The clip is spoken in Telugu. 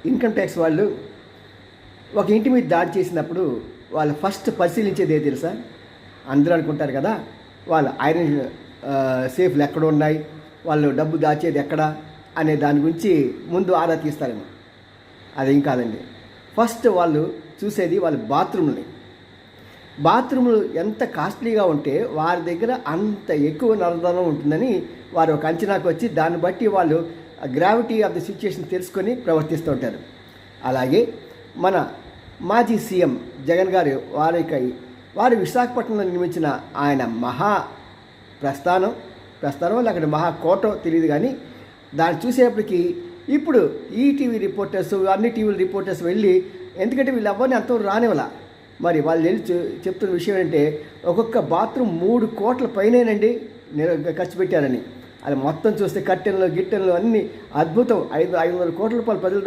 ఇన్కమ్ ట్యాక్స్ వాళ్ళు ఒక ఇంటి మీద దాడి చేసినప్పుడు వాళ్ళు ఫస్ట్ పరిశీలించేది ఏది తెలుసా? అందరూ అనుకుంటారు కదా, వాళ్ళ ఐరన్ సేఫ్లు ఎక్కడ ఉన్నాయి, వాళ్ళు డబ్బు దాచేది ఎక్కడ అనే దాని గురించి ముందు ఆరా తీస్తారేమో. అదేం కాదండి. ఫస్ట్ వాళ్ళు చూసేది వాళ్ళ బాత్రూములు ఎంత కాస్ట్లీగా ఉంటే వారి దగ్గర అంత ఎక్కువ నల్లధనం ఉంటుందని వారు ఒక అంచనాకు వచ్చి దాన్ని బట్టి వాళ్ళు గ్రావిటీ ఆఫ్ ది సిచ్యుయేషన్ తెలుసుకొని ప్రవర్తిస్తూ ఉంటారు. అలాగే మన మాజీ సీఎం జగన్ గారు వారు విశాఖపట్నంలో నిర్మించిన ఆయన ప్రస్థానం లేకపోతే మహాకోటో తెలియదు, కానీ దాన్ని చూసేప్పటికి ఇప్పుడు ఈటీవీ రిపోర్టర్స్ అన్ని టీవీల రిపోర్టర్స్ వెళ్ళి, ఎందుకంటే వీళ్ళు ఎవరిని అంతవరకు రానివ్వాల, మరి వాళ్ళు వెళ్ళి చెప్తున్న విషయం ఏంటంటే ఒక్కొక్క బాత్రూమ్ 3 కోట్ల పైనేనండి ఖర్చు పెట్టారని. అది మొత్తం చూస్తే కట్టెన్లు గిట్టెన్లు అన్నీ అద్భుతం. 500 కోట్ల రూపాయలు ప్రజల